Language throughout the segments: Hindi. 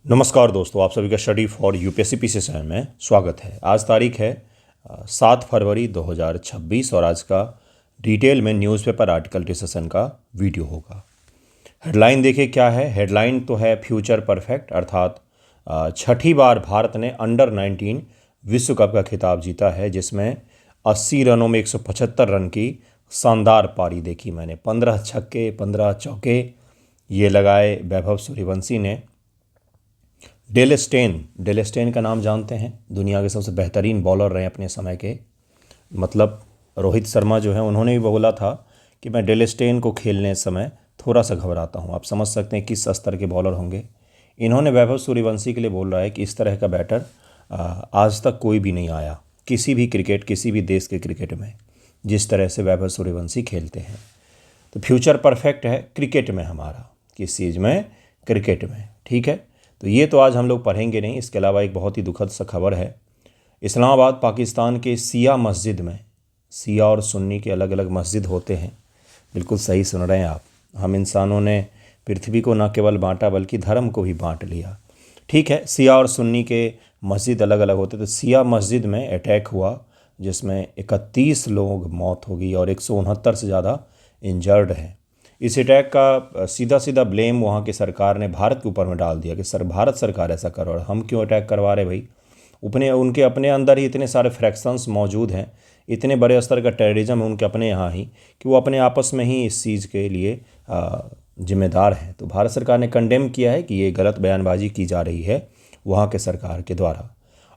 नमस्कार दोस्तों, आप सभी का study for UPSC PC channel में स्वागत है। आज तारीख है 7 फरवरी 2026 और आज का डिटेल में न्यूज़पेपर आर्टिकल डिस्कशन का वीडियो होगा। हेडलाइन देखिए क्या है। हेडलाइन तो है फ्यूचर परफेक्ट, अर्थात छठी बार भारत ने अंडर 19 विश्व कप का खिताब जीता है, जिसमें 80 रनों में 175 रन की शानदार पारी देखी मैंने। 15 छक्के 15 चौके ये लगाए वैभव सूर्यवंशी ने। डेल स्टेन का नाम जानते हैं, दुनिया के सबसे बेहतरीन बॉलर रहे अपने समय के। मतलब रोहित शर्मा जो है उन्होंने भी बोला था कि मैं डेल स्टेन को खेलने समय थोड़ा सा घबराता हूँ। आप समझ सकते हैं किस स्तर के बॉलर होंगे। इन्होंने वैभव सूर्यवंशी के लिए बोल रहा है कि इस तरह का बैटर आज तक कोई भी नहीं आया किसी भी देश के क्रिकेट में, जिस तरह से वैभव सूर्यवंशी खेलते हैं। तो फ्यूचर परफेक्ट है क्रिकेट में हमारा। किस चीज़ में? क्रिकेट में। ठीक है, तो ये तो आज हम लोग पढ़ेंगे नहीं। इसके अलावा एक बहुत ही दुखद सा खबर है। इस्लामाबाद पाकिस्तान के शिया मस्जिद में, शिया और सुन्नी के अलग अलग मस्जिद होते हैं। बिल्कुल सही सुन रहे हैं आप। हम इंसानों ने पृथ्वी को न केवल बांटा बल्कि धर्म को भी बांट लिया। ठीक है, शिया और सुन्नी के मस्जिद अलग अलग होते। तो शिया मस्जिद में अटैक हुआ जिसमें 31 लोग मौत हो गई और 169 से ज़्यादा इंजर्ड हैं। इस अटैक का सीधा सीधा ब्लेम वहाँ की सरकार ने भारत के ऊपर में डाल दिया कि भारत सरकार ऐसा कर रहा है, हम क्यों अटैक करवा रहे भाई। उनके अपने अंदर ही इतने सारे फ्रैक्शंस मौजूद हैं, इतने बड़े स्तर का टेररिज्म है उनके अपने यहाँ ही, कि वो अपने आपस में ही इस चीज़ के लिए जिम्मेदार हैं। तो भारत सरकार ने कंडेम किया है कि ये गलत बयानबाजी की जा रही है वहाँ के सरकार के द्वारा।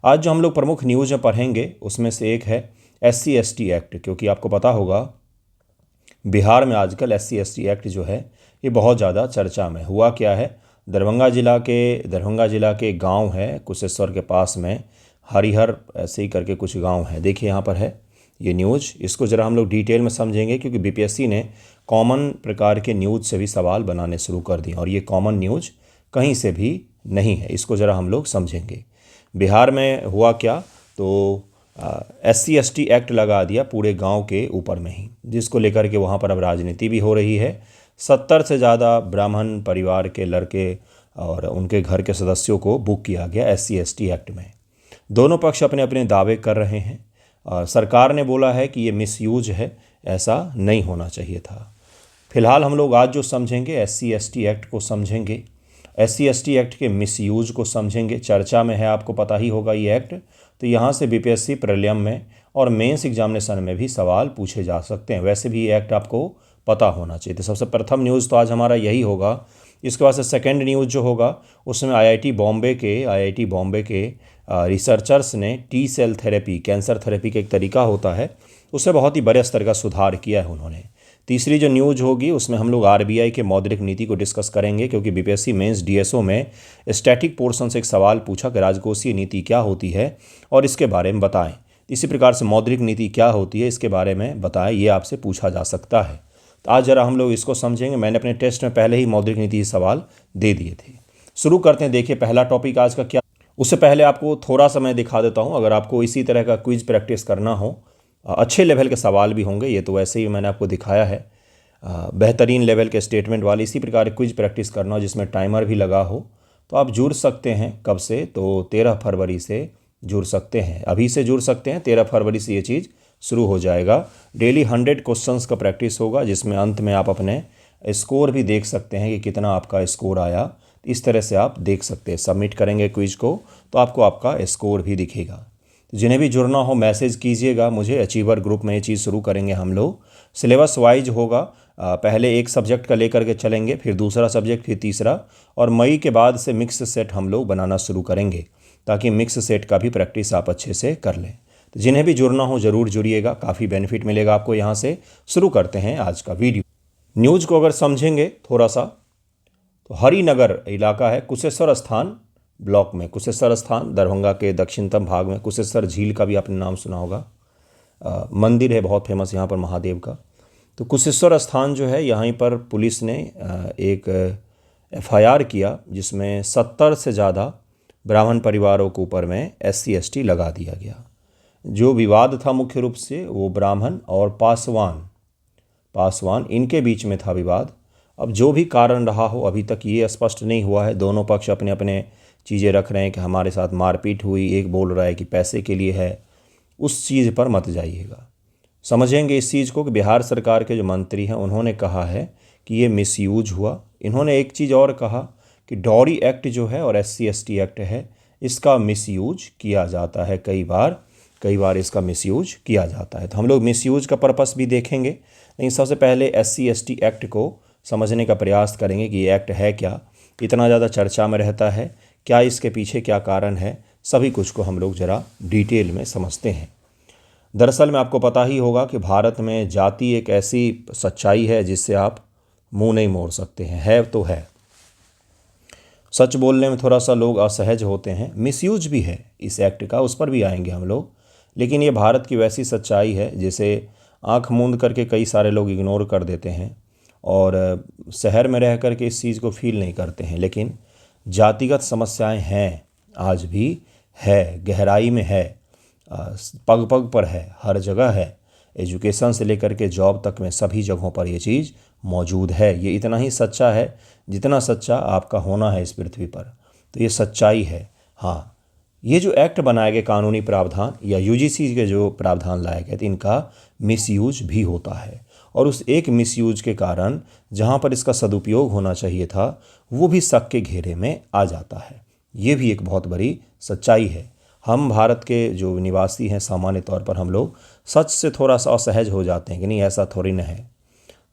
आज जो हम लोग प्रमुख न्यूज़ में पढ़ेंगे उसमें से एक है SC/ST एक्ट, क्योंकि आपको पता होगा बिहार में आजकल SC/ST एक्ट जो है ये बहुत ज़्यादा चर्चा में। हुआ क्या है, दरभंगा जिला के गांव है कुशेश्वर के पास में, हरिहर ऐसे ही करके कुछ गांव है। देखिए यहाँ पर है ये न्यूज़, इसको ज़रा हम लोग डिटेल में समझेंगे क्योंकि BPSC ने कॉमन प्रकार के न्यूज़ से भी सवाल बनाने शुरू कर दिए और ये कॉमन न्यूज़ कहीं से भी नहीं है। इसको ज़रा हम लोग समझेंगे। बिहार में हुआ क्या, तो SC/ST एक्ट लगा दिया पूरे गांव के ऊपर में ही, जिसको लेकर के वहाँ पर अब राजनीति भी हो रही है। 70 से ज़्यादा ब्राह्मण परिवार के लड़के और उनके घर के सदस्यों को बुक किया गया SC/ST एक्ट में। दोनों पक्ष अपने अपने दावे कर रहे हैं। सरकार ने बोला है कि ये मिसयूज है, ऐसा नहीं होना चाहिए था। फिलहाल हम लोग आज जो समझेंगे SC/ST एक्ट को समझेंगे, SC/ST एक्ट के मिसयूज को समझेंगे। चर्चा में है, आपको पता ही होगा ये एक्ट। तो यहाँ से BPSC प्रीलिम में और मेंस एग्जामिनेशन में भी सवाल पूछे जा सकते हैं। वैसे भी ये एक्ट आपको पता होना चाहिए। तो सबसे प्रथम न्यूज़ तो आज हमारा यही होगा। इसके बाद से सेकेंड न्यूज़ जो होगा उसमें IIT बॉम्बे के रिसर्चर्स ने T-सेल थेरेपी, कैंसर थेरेपी का एक तरीका होता है, उससे बहुत ही बड़े स्तर का सुधार किया है उन्होंने। तीसरी जो न्यूज़ होगी उसमें हम लोग RBI के मौद्रिक नीति को डिस्कस करेंगे, क्योंकि BPSC मेंस DSO में स्टैटिक पोर्शन से एक सवाल पूछा कि राजकोषीय नीति क्या होती है और इसके बारे में बताएं। इसी प्रकार से मौद्रिक नीति क्या होती है इसके बारे में बताएं, ये आपसे पूछा जा सकता है। तो आज ज़रा हम लोग इसको समझेंगे। मैंने अपने टेस्ट में पहले ही मौद्रिक नीति के सवाल दे दिए थे। शुरू करते हैं। देखिए पहला टॉपिक आज का क्या। उससे पहले आपको थोड़ा सा मैं दिखा देता हूँ। अगर आपको इसी तरह का क्विज प्रैक्टिस करना हो, अच्छे लेवल के सवाल भी होंगे, ये तो वैसे ही मैंने आपको दिखाया है, बेहतरीन लेवल के स्टेटमेंट वाली इसी प्रकार क्विज प्रैक्टिस करना हो जिसमें टाइमर भी लगा हो, तो आप जुड़ सकते हैं। कब से? तो 13 फरवरी से जुड़ सकते हैं, अभी से जुड़ सकते हैं। 13 फरवरी से ये चीज़ शुरू हो जाएगा। डेली 100 क्वेश्चंस का प्रैक्टिस होगा, जिसमें अंत में आप अपने स्कोर भी देख सकते हैं कि कितना आपका स्कोर आया। इस तरह से आप देख सकते हैं। सबमिट करेंगे क्विज को तो आपको आपका स्कोर भी दिखेगा। जिन्हें भी जुड़ना हो मैसेज कीजिएगा मुझे। अचीवर ग्रुप में ये चीज़ शुरू करेंगे हम लोग। सिलेबस वाइज होगा। पहले एक सब्जेक्ट का लेकर के चलेंगे, फिर दूसरा सब्जेक्ट, फिर तीसरा, और मई के बाद से मिक्स सेट हम लोग बनाना शुरू करेंगे, ताकि मिक्स सेट का भी प्रैक्टिस आप अच्छे से कर लें। तो जिन्हें भी जुड़ना हो ज़रूर जुड़िएगा, काफ़ी बेनिफिट मिलेगा आपको यहाँ से। शुरू करते हैं आज का वीडियो। न्यूज़ को अगर समझेंगे थोड़ा सा, तो हरिनगर इलाका है कुशेश्वर स्थान ब्लॉक में। कुशेश्वर स्थान दरभंगा के दक्षिणतम भाग में। कुशेश्वर झील का भी आपने नाम सुना होगा। मंदिर है बहुत फेमस यहाँ पर महादेव का। तो कुशेश्वर स्थान जो है, यहाँ पर पुलिस ने एक FIR किया जिसमें 70 से ज़्यादा ब्राह्मण परिवारों के ऊपर में SC/ST लगा दिया गया। जो विवाद था मुख्य रूप से वो ब्राह्मण और पासवान इनके बीच में था विवाद। अब जो भी कारण रहा हो, अभी तक ये स्पष्ट नहीं हुआ है। दोनों पक्ष अपने अपने चीज़ें रख रहे हैं कि हमारे साथ मारपीट हुई, एक बोल रहा है कि पैसे के लिए है, उस चीज़ पर मत जाइएगा। समझेंगे इस चीज़ को कि बिहार सरकार के जो मंत्री हैं उन्होंने कहा है कि ये मिसयूज हुआ। इन्होंने एक चीज़ और कहा कि डॉरी एक्ट जो है और SC/ST एक्ट है, इसका मिसयूज किया जाता है, कई बार इसका मिसयूज किया जाता है। तो हम लोग मिसयूज का पर्पस भी देखेंगे, लेकिन सबसे पहले SC/ST एक्ट को समझने का प्रयास करेंगे कि ये एक्ट है क्या, इतना ज़्यादा चर्चा में रहता है, क्या इसके पीछे क्या कारण है, सभी कुछ को हम लोग ज़रा डिटेल में समझते हैं। दरअसल में आपको पता ही होगा कि भारत में जाति एक ऐसी सच्चाई है जिससे आप मुंह नहीं मोड़ सकते हैं, है तो है। सच बोलने में थोड़ा सा लोग असहज होते हैं, मिसयूज भी है इस एक्ट का, उस पर भी आएंगे हम लोग। लेकिन ये भारत की वैसी सच्चाई है जिसे आंख मूंद करके कई सारे लोग इग्नोर कर देते हैं और शहर में रह कर के इस चीज़ को फील नहीं करते हैं। लेकिन जातिगत समस्याएं हैं, आज भी है, गहराई में है, पग पग पर है, हर जगह है। एजुकेशन से लेकर के जॉब तक में सभी जगहों पर ये चीज़ मौजूद है। ये इतना ही सच्चा है जितना सच्चा आपका होना है इस पृथ्वी पर। तो ये सच्चाई है। हाँ, ये जो एक्ट बनाए गए कानूनी प्रावधान या UGC के जो प्रावधान लाए गए थे, इनका मिसयूज भी होता है और उस एक मिसयूज के कारण जहाँ पर इसका सदुपयोग होना चाहिए था वो भी शक के घेरे में आ जाता है। ये भी एक बहुत बड़ी सच्चाई है। हम भारत के जो निवासी हैं सामान्य तौर पर हम लोग सच से थोड़ा सा असहज हो जाते हैं कि नहीं, ऐसा थोड़ी न है।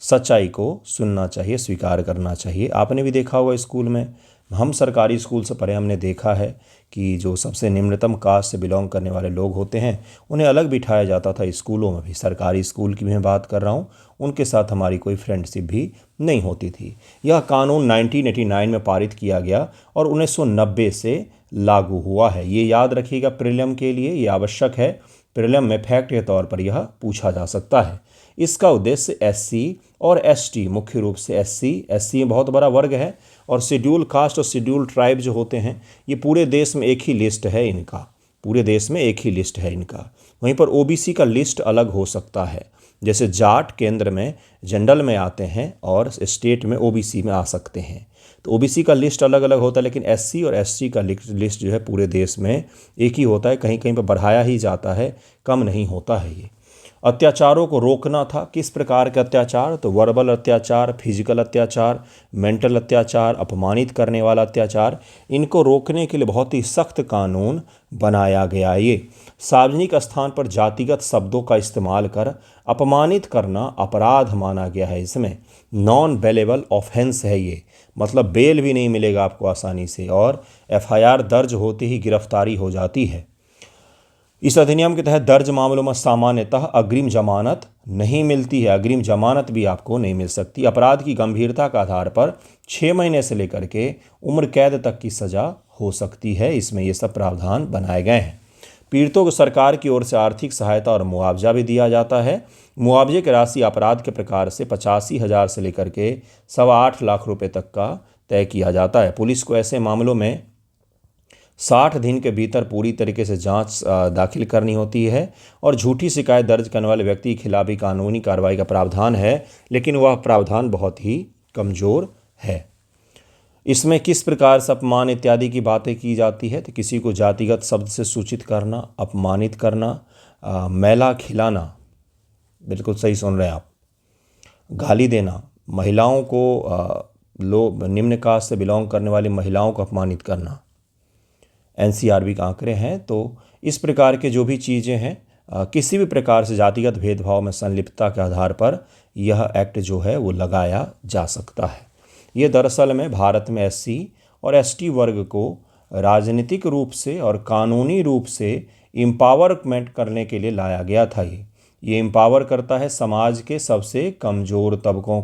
सच्चाई को सुनना चाहिए, स्वीकार करना चाहिए। आपने भी देखा होगा स्कूल में, हम सरकारी स्कूल से पढ़े, हमने देखा है कि जो सबसे निम्नतम कास्ट से बिलोंग करने वाले लोग होते हैं उन्हें अलग बिठाया जाता था स्कूलों में भी। सरकारी स्कूल की भी मैं बात कर रहा हूँ, उनके साथ हमारी कोई फ्रेंडशिप भी नहीं होती थी। यह कानून 1989 में पारित किया गया और 1990 से लागू हुआ है। ये याद रखिएगा, प्रीलिम के लिए ये आवश्यक है। प्रीलिम में फैक्ट के तौर पर यह पूछा जा सकता है। इसका उद्देश्य SC और ST, मुख्य रूप से SC में बहुत बड़ा वर्ग है और शेड्यूल कास्ट और शेड्यूल ट्राइब जो होते हैं ये पूरे देश में एक ही लिस्ट है इनका, पूरे देश में एक ही लिस्ट है इनका। वहीं पर OBC का लिस्ट अलग हो सकता है, जैसे जाट केंद्र में जनरल में आते हैं और स्टेट में OBC में आ सकते हैं। तो OBC का लिस्ट अलग अलग होता है, लेकिन SC और ST का लिस्ट जो है पूरे देश में एक ही होता है। कहीं कहीं पर बढ़ाया ही जाता है, कम नहीं होता है ये। अत्याचारों को रोकना था। किस प्रकार के अत्याचार? तो वर्बल अत्याचार, फिजिकल अत्याचार, मेंटल अत्याचार, अपमानित करने वाला अत्याचार, इनको रोकने के लिए बहुत ही सख्त कानून बनाया गया। ये सार्वजनिक स्थान पर जातिगत शब्दों का इस्तेमाल कर अपमानित करना अपराध माना गया है। इसमें नॉन बेलेबल ऑफेंस है ये, मतलब बेल भी नहीं मिलेगा आपको आसानी से और FIR दर्ज होते ही गिरफ्तारी हो जाती है। इस अधिनियम के तहत दर्ज मामलों में सामान्यतः अग्रिम जमानत नहीं मिलती है, अग्रिम जमानत भी आपको नहीं मिल सकती। अपराध की गंभीरता के आधार पर 6 महीने से लेकर के उम्र कैद तक की सजा हो सकती है। इसमें ये सब प्रावधान बनाए गए हैं। पीड़ितों को सरकार की ओर से आर्थिक सहायता और मुआवजा भी दिया जाता है। मुआवजे की राशि अपराध के प्रकार से 85,000 से लेकर के 8.25 लाख रुपए तक का तय किया जाता है। पुलिस को ऐसे मामलों में 60 दिन के भीतर पूरी तरीके से जांच दाखिल करनी होती है और झूठी शिकायत दर्ज करने वाले व्यक्ति के खिलाफ भी कानूनी कार्रवाई का प्रावधान है, लेकिन वह प्रावधान बहुत ही कमज़ोर है। इसमें किस प्रकार से अपमान इत्यादि की बातें की जाती है? तो किसी को जातिगत शब्द से सूचित करना, अपमानित करना, मैला खिलाना, बिल्कुल सही सुन रहे हैं आप, गाली देना, महिलाओं को लोग निम्न कास्ट से बिलोंग करने वाली महिलाओं को अपमानित करना, NCRB का आंकड़े हैं। तो इस प्रकार के जो भी चीज़ें हैं, किसी भी प्रकार से जातिगत भेदभाव में संलिप्तता के आधार पर यह एक्ट जो है वो लगाया जा सकता है। ये दरअसल में भारत में SC और ST वर्ग को राजनीतिक रूप से और कानूनी रूप से एम्पावरमेंट करने के लिए लाया गया था। ये एम्पावर करता है समाज के सबसे कमज़ोर तबकों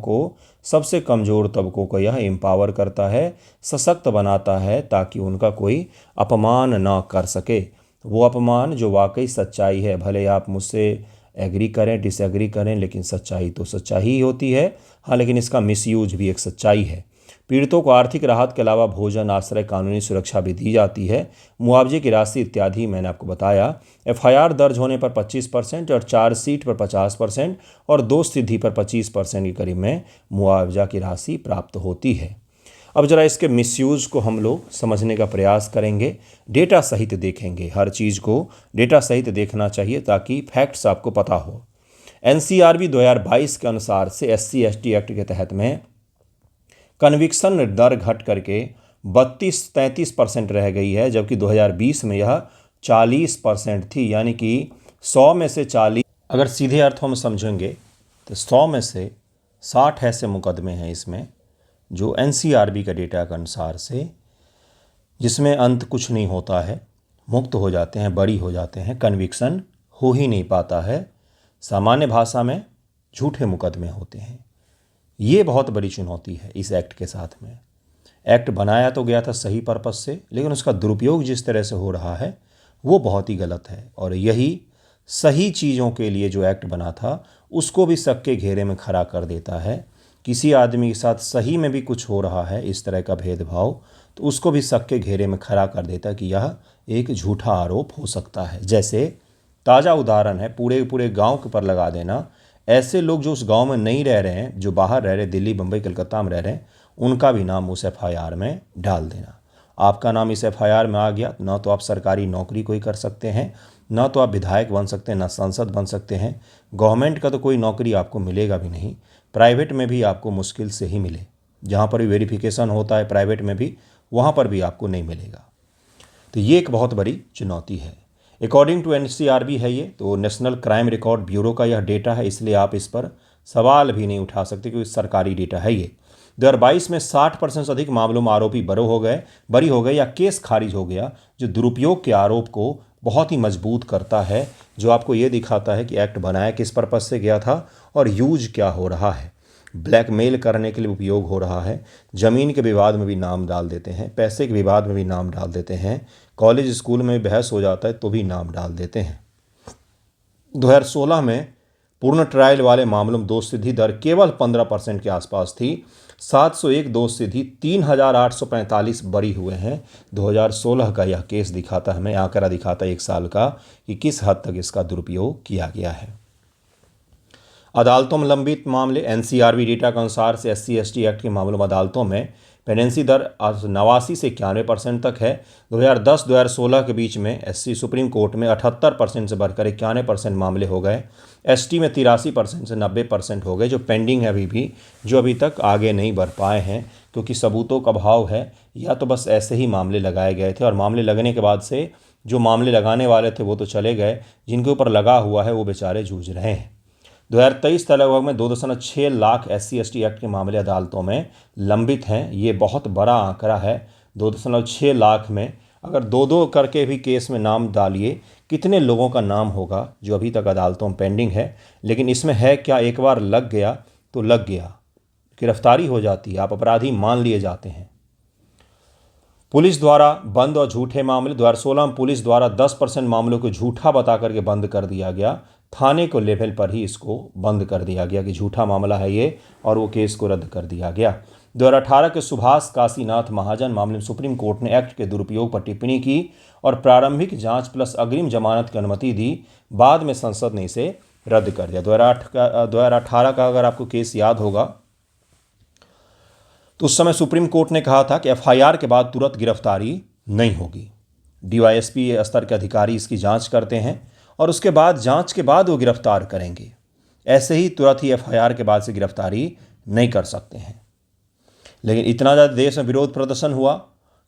को यह एम्पावर करता है, सशक्त बनाता है ताकि उनका कोई अपमान ना कर सके। वो अपमान जो वाकई सच्चाई है, भले आप मुझसे एग्री करें, डिसएग्री करें, लेकिन सच्चाई तो सच्चाई ही होती है। हाँ, लेकिन इसका मिसयूज भी एक सच्चाई है। पीड़ितों को आर्थिक राहत के अलावा भोजन, आश्रय, कानूनी सुरक्षा भी दी जाती है। मुआवजे की राशि इत्यादि मैंने आपको बताया। FIR दर्ज होने पर 25% और चार्जशीट पर 50% और दोषसिद्धि पर 25% के करीब में मुआवजा की राशि प्राप्त होती है। अब ज़रा इसके मिसयूज़ को हम लोग समझने का प्रयास करेंगे, डेटा सहित देखेंगे। हर चीज़ को डेटा सहित देखना चाहिए ताकि फैक्ट्स आपको पता हो। एनसीआरबी 2022 के अनुसार से SC/ST एक्ट के तहत में कन्विक्शन दर घट करके 32-33% रह गई है, जबकि 2020 में यह 40% थी। यानी कि 100 में से 40, अगर सीधे अर्थों में समझेंगे तो 100 में से 60 ऐसे मुकदमे हैं इसमें जो NCRB के डेटा के अनुसार से, जिसमें अंत कुछ नहीं होता है, मुक्त हो जाते हैं, बरी हो जाते हैं, कन्विक्शन हो ही नहीं पाता है। सामान्य भाषा में झूठे मुकदमे होते हैं। ये बहुत बड़ी चुनौती है इस एक्ट के साथ में। एक्ट बनाया तो गया था सही पर्पस से, लेकिन उसका दुरुपयोग जिस तरह से हो रहा है वो बहुत ही गलत है। और यही सही चीज़ों के लिए जो एक्ट बना था उसको भी शक के घेरे में खड़ा कर देता है। किसी आदमी के साथ सही में भी कुछ हो रहा है इस तरह का भेदभाव, तो उसको भी शक के घेरे में खड़ा कर देता है कि यह एक झूठा आरोप हो सकता है। जैसे ताज़ा उदाहरण है, पूरे गांव के पर लगा देना। ऐसे लोग जो उस गांव में नहीं रह रहे हैं, जो बाहर रह रहे, दिल्ली, बम्बई, कलकत्ता में रह रहे हैं, उनका भी नाम उस FIR में डाल देना। आपका नाम इस FIR में आ गया, ना तो आप सरकारी नौकरी कोई कर सकते हैं, ना तो आप विधायक बन सकते हैं, ना सांसद बन सकते हैं। गवर्नमेंट का तो कोई नौकरी आपको मिलेगा भी नहीं, प्राइवेट में भी आपको मुश्किल से ही मिले। जहाँ पर भी वेरिफिकेशन होता है प्राइवेट में भी, वहाँ पर भी आपको नहीं मिलेगा। तो ये एक बहुत बड़ी चुनौती है। अकॉर्डिंग टू NCRB है ये, तो नेशनल क्राइम रिकॉर्ड ब्यूरो का यह डेटा है, इसलिए आप इस पर सवाल भी नहीं उठा सकते क्योंकि सरकारी डेटा है ये। 2022 में 60% से अधिक मामलों में आरोपी बरी हो गए या केस खारिज हो गया, जो दुरुपयोग के आरोप को बहुत ही मजबूत करता है, जो आपको ये दिखाता है कि एक्ट बनाया किस पर्पज से गया था और यूज क्या हो रहा है। ब्लैकमेल करने के लिए उपयोग हो रहा है, ज़मीन के विवाद में भी नाम डाल देते हैं, पैसे के विवाद में भी नाम डाल देते हैं, कॉलेज स्कूल में बहस हो जाता है तो भी नाम डाल देते हैं। 2016 में पूर्ण ट्रायल वाले मामलों में दोषसिद्धि दर केवल 15% के आसपास थी। 701 दोषसिद्धि, 3845 बरी हुए हैं। 2016 का यह केस दिखाता है, हमें आंकड़ा दिखाता है 1 साल का, कि किस हद तक इसका दुरुपयोग किया गया है। अदालतों में लंबित मामले, NCRB डेटा के अनुसार से SC/ST एक्ट के मामलों में अदालतों में पेंडेंसी दर 89 से 91% तक है। 2010-2016 के बीच में SC सुप्रीम कोर्ट में 78% से बढ़कर 91% मामले हो गए। ST में 83% से 90% हो गए, जो पेंडिंग है अभी भी, जो अभी तक आगे नहीं बढ़ पाए हैं क्योंकि सबूतों का अभाव है, या तो बस ऐसे ही मामले लगाए गए थे और मामले लगने के बाद से जो मामले लगाने वाले थे वो तो चले गए, जिनके ऊपर लगा हुआ है वो बेचारे जूझ रहे हैं। 2023 तक लगभग में 2.6 लाख SC/ST एक्ट के मामले अदालतों में लंबित हैं। ये बहुत बड़ा आंकड़ा है। 2.6 लाख में अगर 2-2 करके भी केस में नाम डालिए, कितने लोगों का नाम होगा जो अभी तक अदालतों में पेंडिंग है। लेकिन इसमें है क्या, एक बार लग गया तो लग गया, गिरफ्तारी हो जाती है, आप अपराधी मान लिए जाते हैं। पुलिस द्वारा बंद और झूठे मामले, 2016 में पुलिस द्वारा 10% मामलों को झूठा बता करके बंद कर दिया गया। थाने को लेवल पर ही इसको बंद कर दिया गया कि झूठा मामला है ये, और वो केस को रद्द कर दिया गया। 2018 के सुभाष काशीनाथ महाजन मामले में सुप्रीम कोर्ट ने एक्ट के दुरुपयोग पर टिप्पणी की और प्रारंभिक जांच प्लस अग्रिम जमानत की अनुमति दी। बाद में संसद ने इसे रद्द कर दिया। 2018 का अगर आपको केस याद होगा तो उस समय सुप्रीम कोर्ट ने कहा था कि FIR के बाद तुरंत गिरफ्तारी नहीं होगी। DYSP स्तर के अधिकारी इसकी जांच करते हैं और उसके बाद जांच के बाद वो गिरफ्तार करेंगे। ऐसे ही तुरंत ही FIR के बाद से गिरफ्तारी नहीं कर सकते हैं। लेकिन इतना ज़्यादा देश में विरोध प्रदर्शन हुआ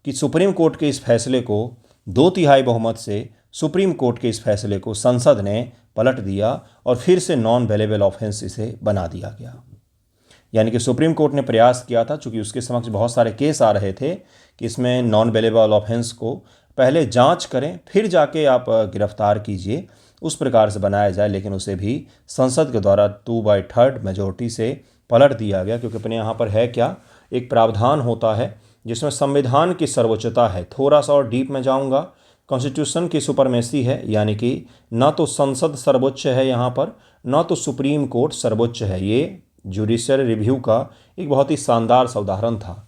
कि सुप्रीम कोर्ट के इस फैसले को 2/3 बहुमत से सुप्रीम कोर्ट के इस फैसले को संसद ने पलट दिया और फिर से नॉन बेलेबल ऑफेंस इसे बना दिया गया। यानी कि सुप्रीम कोर्ट ने प्रयास किया था, चूँकि उसके समक्ष बहुत सारे केस आ रहे थे, कि इसमें नॉन बेलेबल ऑफेंस को पहले जांच करें फिर जाके आप गिरफ्तार कीजिए, उस प्रकार से बनाया जाए। लेकिन उसे भी संसद के द्वारा 2/3 मेजोरिटी से पलट दिया गया, क्योंकि अपने यहाँ पर है क्या, एक प्रावधान होता है जिसमें संविधान की सर्वोच्चता है। थोड़ा सा और डीप में जाऊँगा, कॉन्स्टिट्यूशन की सुपरमेसी है, यानी कि ना तो संसद सर्वोच्च है यहाँ पर, ना तो सुप्रीम कोर्ट सर्वोच्च है। ये जुडिशियल रिव्यू का एक बहुत ही शानदार सा उदाहरण था।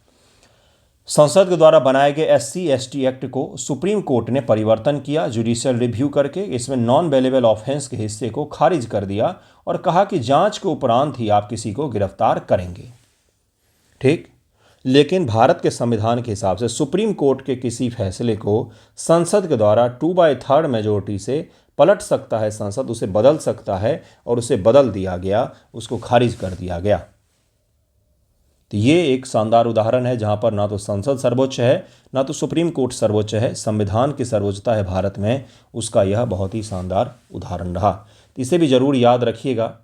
संसद के द्वारा बनाए गए SC/ST एक्ट को सुप्रीम कोर्ट ने परिवर्तन किया जुडिशियल रिव्यू करके, इसमें नॉन बेलेबल ऑफेंस के हिस्से को खारिज कर दिया और कहा कि जांच के उपरांत ही आप किसी को गिरफ्तार करेंगे। ठीक, लेकिन भारत के संविधान के हिसाब से सुप्रीम कोर्ट के किसी फैसले को संसद के द्वारा 2/3 मेजोरिटी से पलट सकता है, संसद उसे बदल सकता है, और उसे बदल दिया गया, उसको खारिज कर दिया गया। तो ये एक शानदार उदाहरण है जहां पर ना तो संसद सर्वोच्च है, ना तो सुप्रीम कोर्ट सर्वोच्च है, संविधान की सर्वोच्चता है भारत में, उसका यह बहुत ही शानदार उदाहरण रहा। तो इसे भी जरूर याद रखिएगा।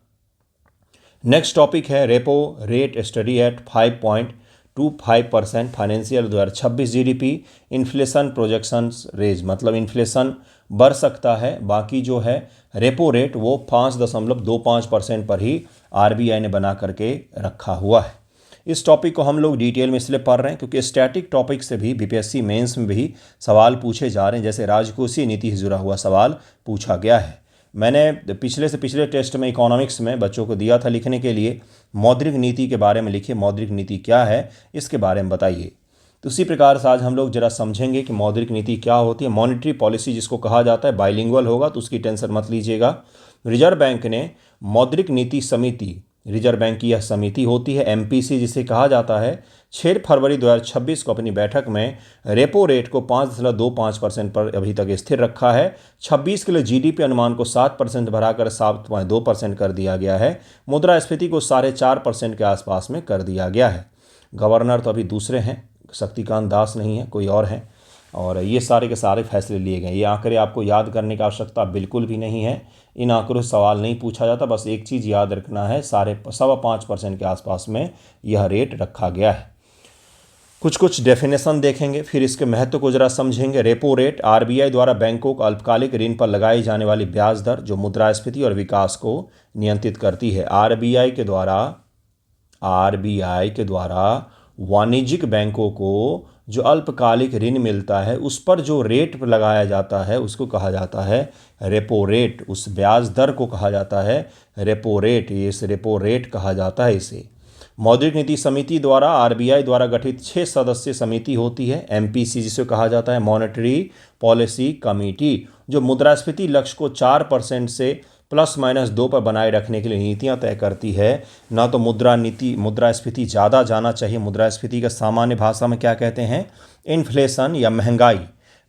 नेक्स्ट टॉपिक है repo rate study at 5.25% financial 2026 GDP, inflation projections raise, मतलब इन्फ्लेशन बढ़ सकता है, बाकी जो है रेपो रेट वो 5.25% पर ही आरबीआई ने बना करके रखा हुआ है। इस टॉपिक को हम लोग डिटेल में इसलिए पढ़ रहे हैं क्योंकि स्टैटिक टॉपिक से भी बीपीएससी मेंस में भी सवाल पूछे जा रहे हैं, जैसे राजकोषीय नीति से जुड़ा हुआ सवाल पूछा गया है। मैंने पिछले टेस्ट में इकोनॉमिक्स में बच्चों को दिया था लिखने के लिए, मौद्रिक नीति के बारे में लिखिए, मौद्रिक नीति क्या है इसके बारे में बताइए। तो उसी प्रकार से आज हम लोग जरा समझेंगे कि मौद्रिक नीति क्या होती है। मॉनेटरी पॉलिसी जिसको कहा जाता है, बाइलिंगुअल होगा तो उसकी टेंशन मत लीजिएगा। रिजर्व बैंक ने मौद्रिक नीति समिति, रिजर्व बैंक की यह समिति होती है एमपीसी जिसे कहा जाता है, 6 फरवरी 2026 को अपनी बैठक में रेपो रेट को 5.25% पर अभी तक स्थिर रखा है। 26 के लिए जीडीपी अनुमान को 7% बढ़ाकर 7.2% कर दिया गया है। मुद्रास्फीति को 4.5% के आसपास में कर दिया गया है। गवर्नर तो अभी दूसरे हैं, शक्तिकांत दास नहीं है, कोई और हैं, और ये सारे के सारे फैसले लिए गए। ये आंकड़े आपको याद करने की आवश्यकता बिल्कुल भी नहीं है, इन आंकड़ों से सवाल नहीं पूछा जाता। बस एक चीज़ याद रखना है, 5.25% के आसपास में यह रेट रखा गया है। कुछ डेफिनेशन देखेंगे, फिर इसके महत्व को जरा समझेंगे। रेपो रेट आरबीआई द्वारा बैंकों को अल्पकालिक ऋण पर लगाई जाने वाली ब्याज दर जो मुद्रास्फीति और विकास को नियंत्रित करती है। आरबीआई के द्वारा वाणिज्यिक बैंकों को जो अल्पकालिक ऋण मिलता है उस पर जो रेट लगाया जाता है उसको कहा जाता है रेपो रेट। उस ब्याज दर को कहा जाता है रेपो रेट। ये इस रेपो रेट कहा जाता है इसे। मौद्रिक नीति समिति द्वारा आरबीआई द्वारा गठित 6 सदस्य समिति होती है, एमपीसी जिसे कहा जाता है, मॉनेटरी पॉलिसी कमेटी, जो मुद्रास्फीति लक्ष्य को 4% से ±2 पर बनाए रखने के लिए नीतियां तय करती है। ना तो मुद्रास्फीति ज़्यादा जाना चाहिए, मुद्रास्फीति का सामान्य भाषा में क्या कहते हैं, इन्फ्लेशन या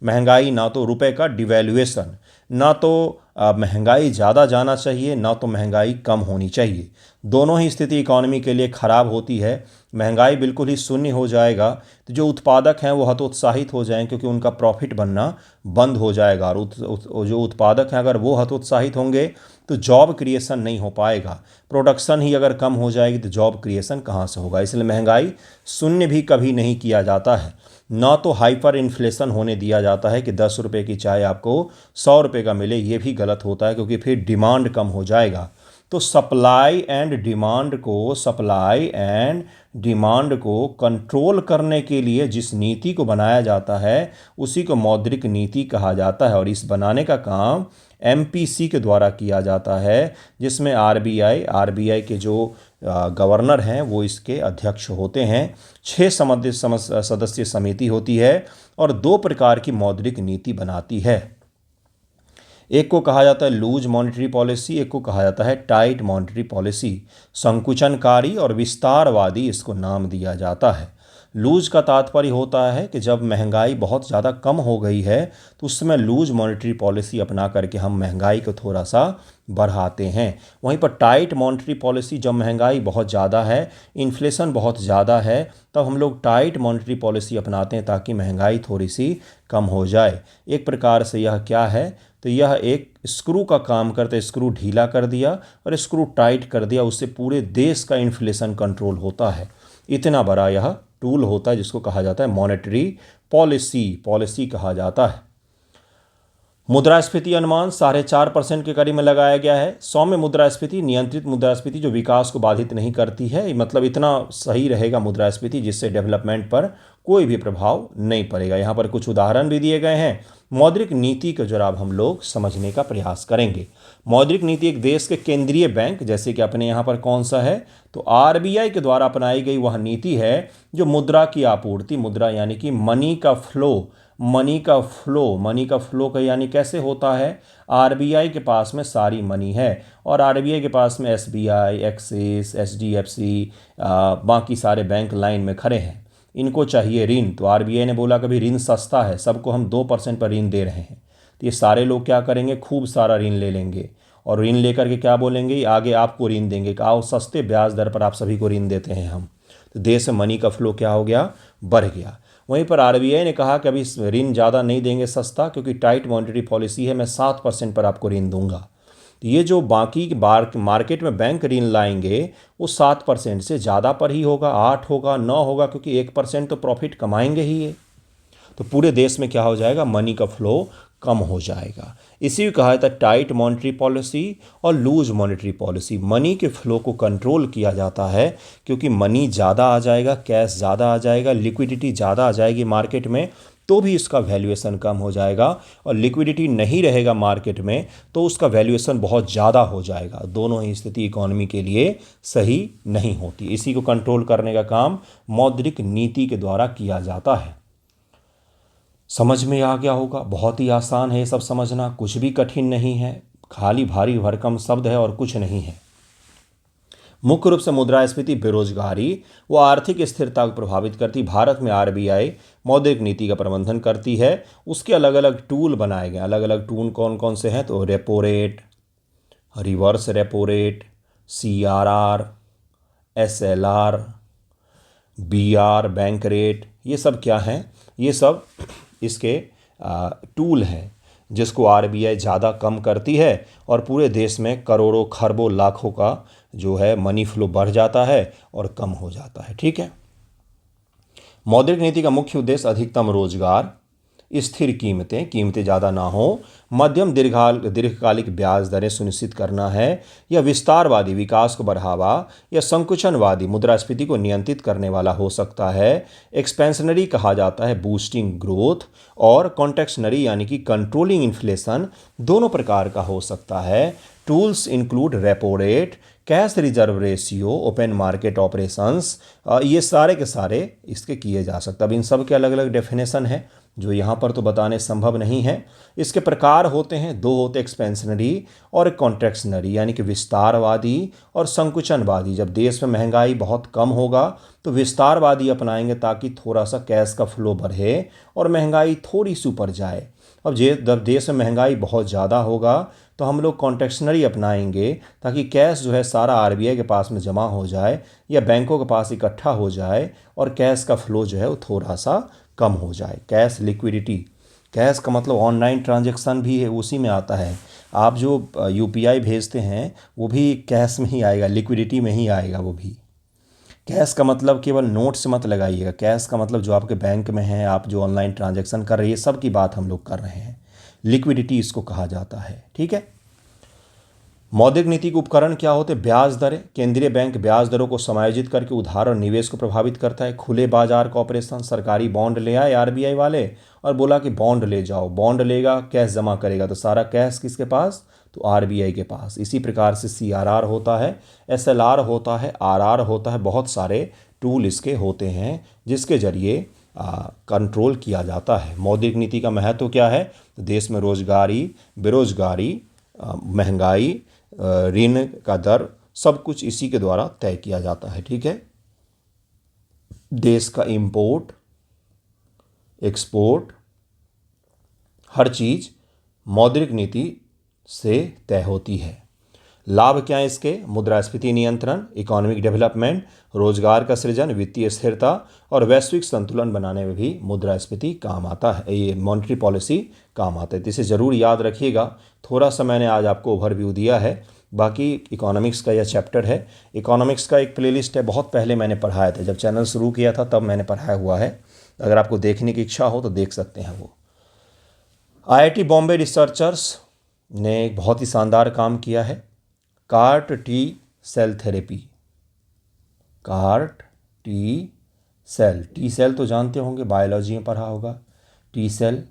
महंगाई, ना तो रुपए का डिवैल्यूएशन, ना तो महंगाई ज़्यादा जाना चाहिए, ना तो महंगाई कम होनी चाहिए। दोनों ही स्थिति इकोनॉमी के लिए ख़राब होती है। महंगाई बिल्कुल ही शून्य हो जाएगा तो जो उत्पादक हैं वो हतोत्साहित हो जाएंगे क्योंकि उनका प्रॉफिट बनना बंद हो जाएगा, और जो उत्पादक हैं अगर वो हतोत्साहित होंगे तो जॉब क्रिएशन नहीं हो पाएगा। प्रोडक्शन ही अगर कम हो जाएगी तो जॉब क्रिएशन कहाँ से होगा। इसलिए महंगाई शून्य भी कभी नहीं किया जाता है। ना तो हाइपर इन्फ्लेशन होने दिया जाता है कि 10 रुपये की चाय आपको 100 रुपये का मिले, ये भी गलत होता है क्योंकि फिर डिमांड कम हो जाएगा। तो सप्लाई एंड डिमांड को कंट्रोल करने के लिए जिस नीति को बनाया जाता है उसी को मौद्रिक नीति कहा जाता है, और इस बनाने का काम एमपीसी के द्वारा किया जाता है, जिसमें आरबीआई के जो गवर्नर हैं वो इसके अध्यक्ष होते हैं। 6 सदस्यीय समिति होती है और 2 प्रकार की मौद्रिक नीति बनाती है। एक को कहा जाता है लूज मॉनेटरी पॉलिसी, एक को कहा जाता है टाइट मॉनेटरी पॉलिसी। संकुचनकारी और विस्तारवादी इसको नाम दिया जाता है। लूज का तात्पर्य होता है कि जब महंगाई बहुत ज़्यादा कम हो गई है तो उस समय लूज मॉनेटरी पॉलिसी अपना करके हम महंगाई को थोड़ा सा बढ़ाते हैं। वहीं पर टाइट मॉनेटरी पॉलिसी, जब महंगाई बहुत ज़्यादा है, इन्फ्लेशन बहुत ज़्यादा है, तब हम लोग टाइट मॉनेटरी पॉलिसी अपनाते हैं ताकि महंगाई थोड़ी सी कम हो जाए। एक प्रकार से यह क्या है, तो यह एक स्क्रू का काम करते, स्क्रू ढीला कर दिया और स्क्रू टाइट कर दिया, उससे पूरे देश का इन्फ्लेशन कंट्रोल होता है। इतना बड़ा यह टूल होता है जिसको कहा जाता है मॉनेटरी पॉलिसी कहा जाता है। मुद्रास्फीति अनुमान 4.5% के करीब में लगाया गया है। सौम्य मुद्रास्फीति, नियंत्रित मुद्रास्फीति जो विकास को बाधित नहीं करती है, मतलब इतना सही रहेगा मुद्रास्फीति जिससे डेवलपमेंट पर कोई भी प्रभाव नहीं पड़ेगा। यहाँ पर कुछ उदाहरण भी दिए गए हैं। मौद्रिक नीति को जरा अब हम लोग समझने का प्रयास करेंगे। मौद्रिक नीति एक देश के केंद्रीय बैंक, जैसे कि अपने यहाँ पर कौन सा है, तो आरबीआई के द्वारा अपनाई गई वह नीति है जो मुद्रा की आपूर्ति, मुद्रा यानी कि मनी का फ्लो का यानी कैसे होता है, आरबीआई के पास में सारी मनी है और आरबीआई के पास में एसबीआई, एक्सिस, एचडीएफसी, बाकी सारे बैंक लाइन में खड़े हैं। इनको चाहिए ऋण, तो आरबीआई ने बोला कभी ऋण सस्ता है, सबको हम 2% पर ऋण दे रहे हैं, तो ये सारे लोग क्या करेंगे, खूब सारा ऋण ले लेंगे और ऋण लेकर के क्या बोलेंगे, आगे आपको ऋण देंगे कि आओ सस्ते ब्याज दर पर आप सभी को ऋण देते हैं हम। तो देश में मनी का फ्लो क्या हो गया, बढ़ गया। वहीं पर आरबीआई ने कहा कि अभी ऋण ज़्यादा नहीं देंगे सस्ता, क्योंकि टाइट मॉनेटरी पॉलिसी है, मैं 7% पर आपको ऋण दूंगा। तो ये जो बाकी मार्केट में बैंक ऋण लाएंगे वो 7% से ज़्यादा पर ही होगा, 8 होगा, 9 होगा, क्योंकि 1% तो प्रॉफिट कमाएंगे ही ये। तो पूरे देश में क्या हो जाएगा, मनी का फ्लो कम हो जाएगा। इसी को कहा जाता है टाइट मॉनेटरी पॉलिसी और लूज मॉनेटरी पॉलिसी। मनी के फ्लो को कंट्रोल किया जाता है, क्योंकि मनी ज़्यादा आ जाएगा, कैश ज़्यादा आ जाएगा, लिक्विडिटी ज़्यादा आ जाएगी मार्केट में, तो भी इसका वैल्यूएशन कम हो जाएगा, और लिक्विडिटी नहीं रहेगा मार्केट में तो उसका वैल्यूएशन बहुत ज़्यादा हो जाएगा। दोनों ही स्थिति इकोनॉमी के लिए सही नहीं होती। इसी को कंट्रोल करने का काम मौद्रिक नीति के द्वारा किया जाता है। समझ में आ गया होगा, बहुत ही आसान है ये सब समझना, कुछ भी कठिन नहीं है, खाली भारी भरकम शब्द है और कुछ नहीं है। मुख्य रूप से मुद्रास्फीति, बेरोजगारी व आर्थिक स्थिरता को प्रभावित करती। भारत में आरबीआई मौद्रिक नीति का प्रबंधन करती है। उसके अलग अलग टूल बनाए गए। अलग अलग टूल कौन कौन से हैं, तो repo rate, reverse repo rate, CRR, SLR, BR, bank rate, ये सब क्या हैं, ये सब इसके टूल हैं जिसको आरबीआई ज़्यादा कम करती है, और पूरे देश में करोड़ों खरबों लाखों का जो है मनी फ्लो बढ़ जाता है और कम हो जाता है। ठीक है। मौद्रिक नीति का मुख्य उद्देश्य अधिकतम रोजगार, स्थिर कीमतें ज़्यादा ना हो, मध्यम दीर्घकालिक ब्याज दरें सुनिश्चित करना है, या विस्तारवादी विकास को बढ़ावा या संकुचनवादी मुद्रास्फीति को नियंत्रित करने वाला हो सकता है। एक्सपेंशनरी कहा जाता है बूस्टिंग ग्रोथ, और कॉन्टेक्शनरी यानी कि कंट्रोलिंग इन्फ्लेशन, दोनों प्रकार का हो सकता है। Tools include repo rate, cash reserve ratio, open market operations, ये सारे के सारे इसके किए जा सकते हैं। अब इन सब के अलग अलग डेफिनेशन है जो यहाँ पर तो बताने संभव नहीं है। इसके प्रकार होते हैं, दो होते, एक्सपेंशनरी और कॉन्ट्रैक्शनरी, यानी कि विस्तारवादी और संकुचनवादी। जब देश में महंगाई बहुत कम होगा तो विस्तारवादी अपनाएंगे ताकि थोड़ा सा कैश का फ्लो बढ़े और महंगाई थोड़ी सी ऊपर जाए। अब जब देश में महंगाई बहुत ज़्यादा होगा तो हम लोग कॉन्ट्रैक्शनरी अपनाएंगे ताकि कैश जो है सारा आरबीआई के पास में जमा हो जाए या बैंकों के पास इकट्ठा हो जाए और कैश का फ्लो जो है वो थोड़ा सा कम हो जाए। कैश लिक्विडिटी, कैश का मतलब ऑनलाइन ट्रांजैक्शन भी है, उसी में आता है। आप जो यूपीआई भेजते हैं वो भी कैश में ही आएगा, लिक्विडिटी में ही आएगा वो भी। कैश का मतलब केवल नोट से मत लगाइएगा, कैश का मतलब जो आपके बैंक में है, आप जो ऑनलाइन ट्रांजैक्शन कर रहे हैं, सब की बात हम लोग कर रहे हैं। लिक्विडिटी इसको कहा जाता है। ठीक है। मौद्रिक नीति के उपकरण क्या होते हैं, ब्याज दरें। केंद्रीय बैंक ब्याज दरों को समायोजित करके उधार और निवेश को प्रभावित करता है। खुले बाजार का ऑपरेशन, सरकारी बॉन्ड ले आए आरबीआई वाले और बोला कि बॉन्ड ले जाओ, बॉन्ड लेगा, कैश जमा करेगा, तो सारा कैश किसके पास, तो आरबीआई के पास। इसी प्रकार से CRR होता है, SLR होता है, RR होता है, बहुत सारे टूल इसके होते हैं जिसके जरिए कंट्रोल किया जाता है। मौद्रिक नीति का महत्व क्या है, तो देश में रोजगारी, बेरोजगारी, महंगाई, ऋण का दर, सब कुछ इसी के द्वारा तय किया जाता है। ठीक है। देश का इंपोर्ट, एक्सपोर्ट, हर चीज़ मौद्रिक नीति से तय होती है। लाभ क्या है इसके, मुद्रास्फीति नियंत्रण, इकोनॉमिक डेवलपमेंट, रोजगार का सृजन, वित्तीय स्थिरता और वैश्विक संतुलन बनाने में भी मुद्रास्फीति काम आता है, ये मॉनेटरी पॉलिसी काम आता है। तो इसे ज़रूर याद रखिएगा। थोड़ा सा मैंने आज आपको ओवरव्यू दिया है, बाकी इकोनॉमिक्स का यह चैप्टर है। इकोनॉमिक्स का एक प्लेलिस्ट है, बहुत पहले मैंने पढ़ाया था, जब चैनल शुरू किया था तब मैंने पढ़ाया हुआ है। अगर आपको देखने की इच्छा हो तो देख सकते हैं वो। IIT बॉम्बे रिसर्चर्स ने एक बहुत ही शानदार काम किया है, CAR T cell therapy. CAR T cell तो जानते होंगे, बायोलॉजी में पढ़ा होगा। टी सेल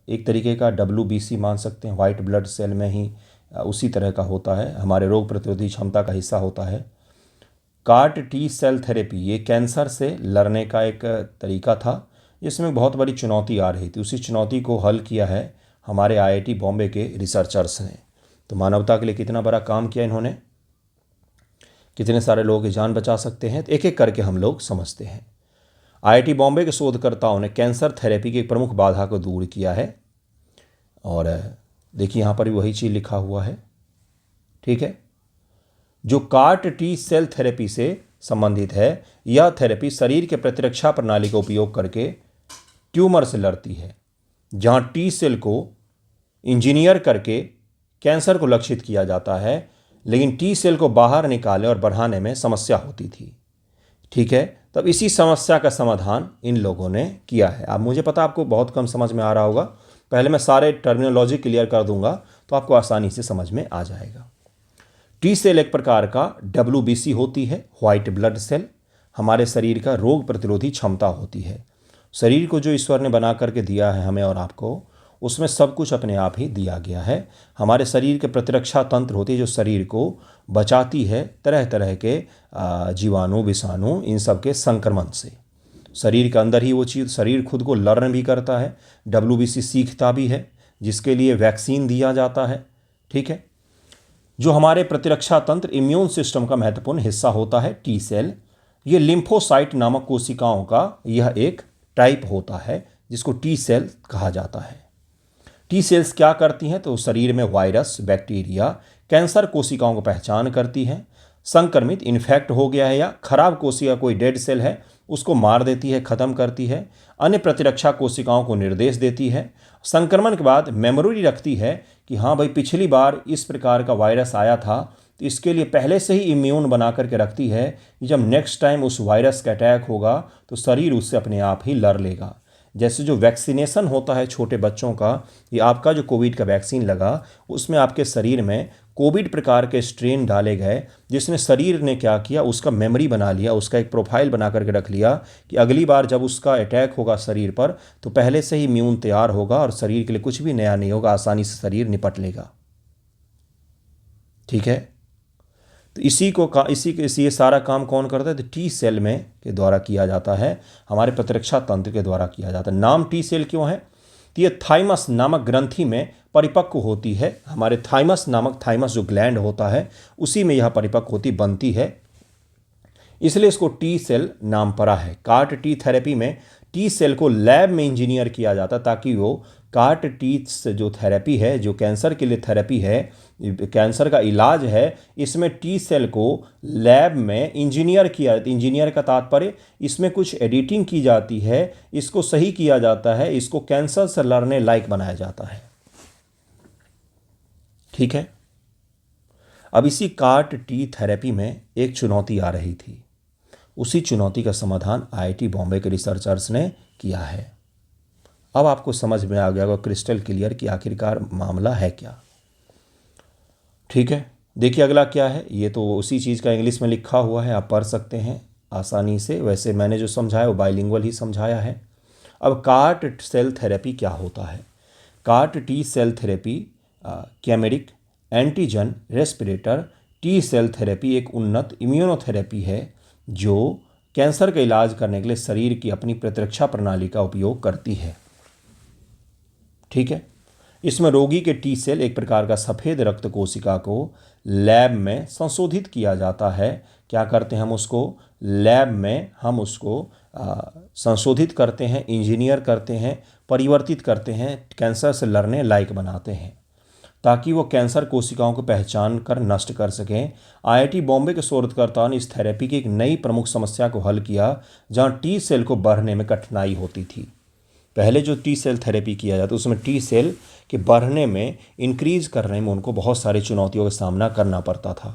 एक तरीके का WBC मान सकते हैं, वाइट ब्लड सेल में ही उसी तरह का होता है, हमारे रोग प्रतिरोधी क्षमता का हिस्सा होता है। CAR T सेल थेरेपी ये कैंसर से लड़ने का एक तरीका था जिसमें बहुत बड़ी चुनौती आ रही थी। उसी चुनौती को हल किया है हमारे IIT बॉम्बे के रिसर्चर्स ने। तो मानवता के लिए कितना बड़ा काम किया इन्होंने, कितने सारे लोगों की जान बचा सकते हैं, तो एक एक करके हम लोग समझते हैं। आईआईटी बॉम्बे के शोधकर्ताओं ने कैंसर थेरेपी की एक प्रमुख बाधा को दूर किया है। और देखिए यहाँ पर भी वही चीज़ लिखा हुआ है, ठीक है। जो CAR T सेल थेरेपी से संबंधित है, यह थेरेपी शरीर के प्रतिरक्षा प्रणाली का उपयोग करके ट्यूमर से लड़ती है। जहां टी सेल को इंजीनियर करके कैंसर को लक्षित किया जाता है, लेकिन टी सेल को बाहर निकालने और बढ़ाने में समस्या होती थी, ठीक है। तब इसी समस्या का समाधान इन लोगों ने किया है। अब मुझे पता आपको बहुत कम समझ में आ रहा होगा, पहले मैं सारे टर्मिनोलॉजी क्लियर कर दूंगा तो आपको आसानी से समझ में आ जाएगा। टी सेल एक प्रकार का WBC होती है, व्हाइट ब्लड सेल। हमारे शरीर का रोग प्रतिरोधी क्षमता होती है। शरीर को जो ईश्वर ने बना करके दिया है हमें और आपको, उसमें सब कुछ अपने आप ही दिया गया है। हमारे शरीर के प्रतिरक्षा तंत्र होती है जो शरीर को बचाती है तरह तरह के जीवाणु, विषाणु, इन सब के संक्रमण से। शरीर के अंदर ही वो चीज़, शरीर खुद को लर्न भी करता है, WBC सीखता भी है, जिसके लिए वैक्सीन दिया जाता है, ठीक है। जो हमारे प्रतिरक्षा तंत्र, इम्यून सिस्टम का महत्वपूर्ण हिस्सा होता है टी सेल। ये लिम्फोसाइट नामक कोशिकाओं का यह एक टाइप होता है जिसको टी सेल कहा जाता है। टी सेल्स क्या करती हैं? तो शरीर में वायरस, बैक्टीरिया, कैंसर कोशिकाओं को पहचान करती हैं। संक्रमित, इन्फेक्ट हो गया है या खराब कोशिका, कोई डेड सेल है, उसको मार देती है, ख़त्म करती है। अन्य प्रतिरक्षा कोशिकाओं को निर्देश देती है। संक्रमण के बाद मेमोरी रखती है कि हाँ भाई, पिछली बार इस प्रकार का वायरस आया था, तो इसके लिए पहले से ही इम्यून बना करके रखती है कि जब नेक्स्ट टाइम उस वायरस का अटैक होगा तो शरीर उससे अपने आप ही लड़ लेगा। जैसे जो वैक्सीनेशन होता है छोटे बच्चों का, ये आपका जो कोविड का वैक्सीन लगा, उसमें आपके शरीर में कोविड प्रकार के स्ट्रेन डाले गए, जिसने शरीर ने क्या किया, उसका मेमोरी बना लिया, उसका एक प्रोफाइल बना करके रख लिया कि अगली बार जब उसका अटैक होगा शरीर पर, तो पहले से ही इम्यून तैयार होगा और शरीर के लिए कुछ भी नया नहीं होगा, आसानी से शरीर निपट लेगा, ठीक है। तो इसी ये सारा काम कौन करता है? तो टी सेल में के द्वारा किया जाता है, हमारे प्रतिरक्षा तंत्र के द्वारा किया जाता है। नाम टी सेल क्यों है? तो ये थाइमस नामक ग्रंथि में परिपक्व होती है। हमारे थाइमस जो ग्लैंड होता है, उसी में यह परिपक्व होती बनती है, इसलिए इसको टी सेल नाम पड़ा है। CAR T थेरेपी में टी सेल को लैब में इंजीनियर किया जाता ताकि वो CAR T से जो थेरेपी है, जो कैंसर के लिए थेरेपी है, कैंसर का इलाज है, इसमें टी सेल को लैब में इंजीनियर किया जाता है। इंजीनियर का तात्पर्य, इसमें कुछ एडिटिंग की जाती है, इसको सही किया जाता है, इसको कैंसर से लड़ने लायक बनाया जाता है, ठीक है। अब इसी CAR T थेरेपी में एक चुनौती आ रही थी, उसी चुनौती का समाधान IIT बॉम्बे के रिसर्चर्स ने किया है। अब आपको समझ में आ गया होगा क्रिस्टल क्लियर कि आखिरकार मामला है क्या, ठीक है। देखिए अगला क्या है, ये तो उसी चीज़ का इंग्लिश में लिखा हुआ है, आप पढ़ सकते हैं आसानी से। वैसे मैंने जो समझाया वो बाइलिंगुअल ही समझाया है। अब CAR सेल थेरेपी क्या होता है? CAR T cell therapy chimeric antigen respirator T cell therapy एक उन्नत इम्यूनोथेरेपी है जो कैंसर का इलाज करने के लिए शरीर की अपनी प्रतिरक्षा प्रणाली का उपयोग करती है, ठीक है। इसमें रोगी के टी सेल, एक प्रकार का सफ़ेद रक्त कोशिका को लैब में संशोधित किया जाता है। क्या करते हैं हम उसको? लैब में हम उसको संशोधित करते हैं, इंजीनियर करते हैं, परिवर्तित करते हैं, कैंसर से लड़ने लायक बनाते हैं ताकि वो कैंसर कोशिकाओं को पहचान कर नष्ट कर सकें। IIT बॉम्बे के शोधकर्ताओं ने इस थेरेपी की एक नई प्रमुख समस्या को हल किया, जहां टी सेल को बढ़ने में कठिनाई होती थी। पहले जो टी सेल थेरेपी किया जाता उसमें टी सेल के बढ़ने में, इंक्रीज करने में उनको बहुत सारी चुनौतियों का सामना करना पड़ता था।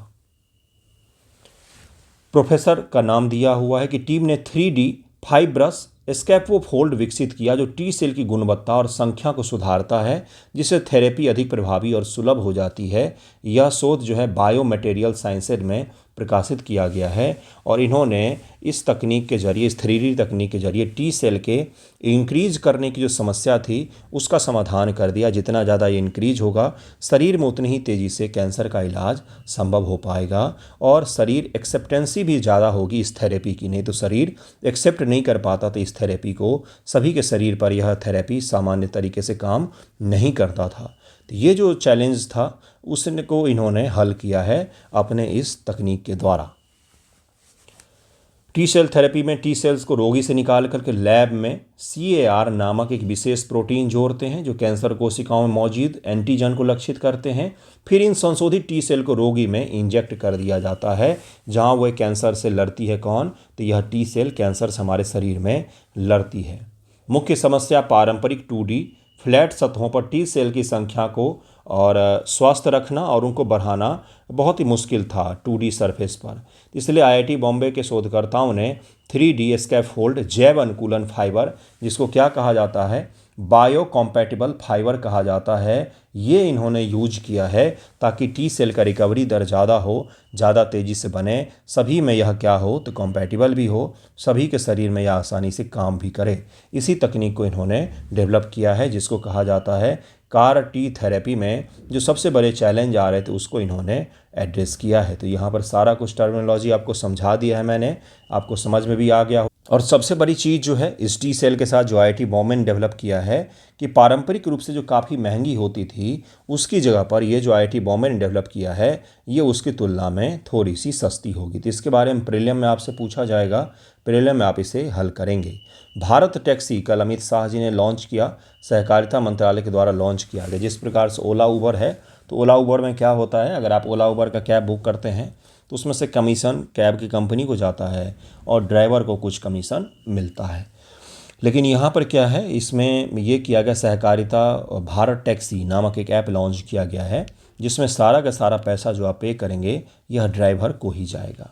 प्रोफेसर का नाम दिया हुआ है कि टीम ने 3D फाइब्रस स्कैफोल्ड विकसित किया जो टी सेल की गुणवत्ता और संख्या को सुधारता है, जिससे थेरेपी अधिक प्रभावी और सुलभ हो जाती है। यह शोध जो है बायो मटेरियल साइंसेज में प्रकाशित किया गया है और इन्होंने इस तकनीक के जरिए, इस 3D तकनीक के जरिए टी सेल के इंक्रीज करने की जो समस्या थी उसका समाधान कर दिया। जितना ज़्यादा ये इंक्रीज होगा, शरीर में उतनी ही तेज़ी से कैंसर का इलाज संभव हो पाएगा और शरीर एक्सेप्टेंसी भी ज़्यादा होगी इस थेरेपी की। नहीं तो शरीर एक्सेप्ट नहीं कर पाता था इस थेरेपी को, सभी के शरीर पर यह थेरेपी सामान्य तरीके से काम नहीं करता था। तो ये जो चैलेंज था उसको इन्होंने हल किया है अपने इस तकनीक के द्वारा। टी सेल थेरेपी में टी सेल्स को रोगी से निकाल करके लैब में CAR नामक एक विशेष प्रोटीन जोड़ते हैं जो कैंसर कोशिकाओं में मौजूद एंटीजन को लक्षित करते हैं। फिर इन संशोधित टी सेल को रोगी में इंजेक्ट कर दिया जाता है जहां वह कैंसर से लड़ती है। कौन? तो यह टी सेल कैंसर से हमारे शरीर में लड़ती है। मुख्य समस्या पारंपरिक 2D फ्लैट सतहों पर टी सेल की संख्या को और स्वस्थ रखना और उनको बढ़ाना बहुत ही मुश्किल था 2D सरफेस पर। इसलिए IIT बॉम्बे के शोधकर्ताओं ने 3D स्कैफोल्ड जैव अनुकूलन फाइबर, जिसको क्या कहा जाता है, बायो कॉम्पैटिबल फाइबर कहा जाता है, ये इन्होंने यूज किया है ताकि टी सेल का रिकवरी दर ज़्यादा हो, ज़्यादा तेज़ी से बने, सभी में यह क्या हो तो कॉम्पैटिबल भी हो, सभी के शरीर में यह आसानी से काम भी करे। इसी तकनीक को इन्होंने डेवलप किया है जिसको कहा जाता है CAR T थेरेपी में जो सबसे बड़े चैलेंज आ रहे थे उसको इन्होंने एड्रेस किया है। तो यहाँ पर सारा कुछ टर्मिनोलॉजी आपको समझा दिया है मैंने, आपको समझ में भी आ गया हो। और सबसे बड़ी चीज़ जो है इस टी सेल के साथ जो IIT बॉम्बे ने डेवलप किया है कि पारंपरिक रूप से जो काफ़ी महंगी होती थी उसकी जगह पर ये जो IIT बॉम्बे ने डेवलप किया है ये उसकी तुलना में थोड़ी सी सस्ती होगी। तो इसके बारे में प्रीलिम में आपसे पूछा जाएगा, प्रीलिम में आप इसे हल करेंगे। भारत टैक्सी कल अमित शाह जी ने लॉन्च किया, सहकारिता मंत्रालय के द्वारा लॉन्च किया गया। जिस प्रकार से ओला उबर है तो ओला उबर में क्या होता है, अगर आप ओला उबर का कैब बुक करते हैं तो उसमें से कमीशन कैब की कंपनी को जाता है और ड्राइवर को कुछ कमीशन मिलता है। लेकिन यहाँ पर क्या है, इसमें ये किया गया सहकारिता भारत टैक्सी नामक एक ऐप लॉन्च किया गया है जिसमें सारा का सारा पैसा जो आप पे करेंगे यह ड्राइवर को ही जाएगा।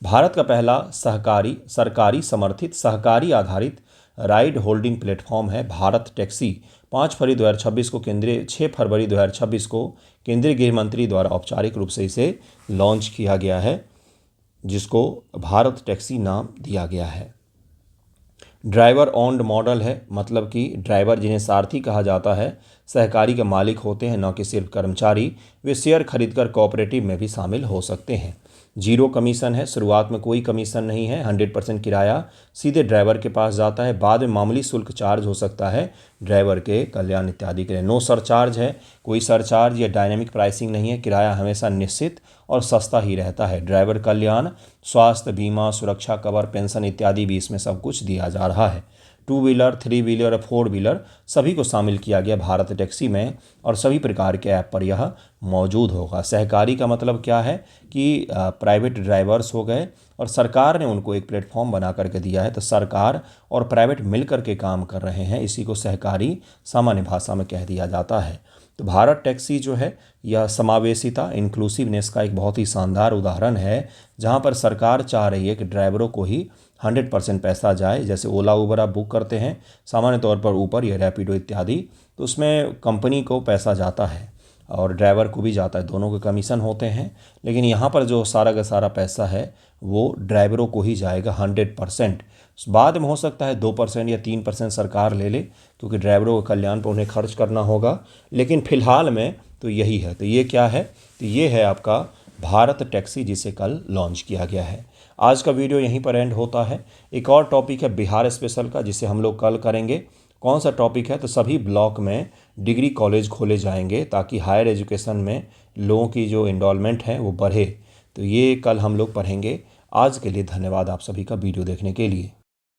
भारत का पहला सरकारी समर्थित सहकारी आधारित राइड होल्डिंग प्लेटफॉर्म है भारत टैक्सी। 5 फरवरी 2026 को 6 फरवरी 2026 को केंद्रीय गृह मंत्री द्वारा औपचारिक रूप से इसे लॉन्च किया गया है जिसको भारत टैक्सी नाम दिया गया है। ड्राइवर ऑन्ड मॉडल है, मतलब कि ड्राइवर जिन्हें सारथी कहा जाता है सहकारी के मालिक होते हैं, न कि सिर्फ कर्मचारी। वे शेयर खरीदकर कोऑपरेटिव में भी शामिल हो सकते हैं। 0 कमीशन है, शुरुआत में कोई कमीशन नहीं है। 100% किराया सीधे ड्राइवर के पास जाता है, बाद में मामूली शुल्क चार्ज हो सकता है ड्राइवर के कल्याण इत्यादि के लिए। नो सरचार्ज है, कोई सरचार्ज या डायनेमिक प्राइसिंग नहीं है। किराया हमेशा निश्चित और सस्ता ही रहता है। ड्राइवर कल्याण, स्वास्थ्य बीमा, सुरक्षा कवर, पेंशन इत्यादि भी इसमें सब कुछ दिया जा रहा है। 2 व्हीलर, 3 व्हीलर और 4 व्हीलर सभी को शामिल किया गया भारत टैक्सी में और सभी प्रकार के ऐप पर यह मौजूद होगा। सहकारी का मतलब क्या है कि प्राइवेट ड्राइवर्स हो गए और सरकार ने उनको एक प्लेटफॉर्म बना करके दिया है, तो सरकार और प्राइवेट मिल करके काम कर रहे हैं, इसी को सहकारी सामान्य भाषा में कह दिया जाता है। तो भारत टैक्सी जो है यह समावेशिता, इंक्लूसिवनेस का एक बहुत ही शानदार उदाहरण है जहां पर सरकार चाह रही है कि ड्राइवरों को ही 100% पैसा जाए। जैसे ओला उबर आप बुक करते हैं सामान्य तौर पर ऊपर या रैपिडो इत्यादि, तो उसमें कंपनी को पैसा जाता है और ड्राइवर को भी जाता है, दोनों के कमीशन होते हैं। लेकिन यहाँ पर जो सारा का सारा पैसा है वो ड्राइवरों को ही जाएगा 100%। बाद में हो सकता है 2% या 3% सरकार ले ले क्योंकि ड्राइवरों के कल्याण पर उन्हें खर्च करना होगा, लेकिन फ़िलहाल में तो यही है। तो ये क्या है, तो ये है आपका भारत टैक्सी जिसे कल लॉन्च किया गया है। आज का वीडियो यहीं पर एंड होता है। एक और टॉपिक है बिहार स्पेशल का जिसे हम लोग कल करेंगे। कौन सा टॉपिक है, तो सभी ब्लॉक में डिग्री कॉलेज खोले जाएंगे ताकि हायर एजुकेशन में लोगों की जो इनरोलमेंट है वो बढ़े। तो ये कल हम लोग पढ़ेंगे। आज के लिए धन्यवाद आप सभी का वीडियो देखने के लिए।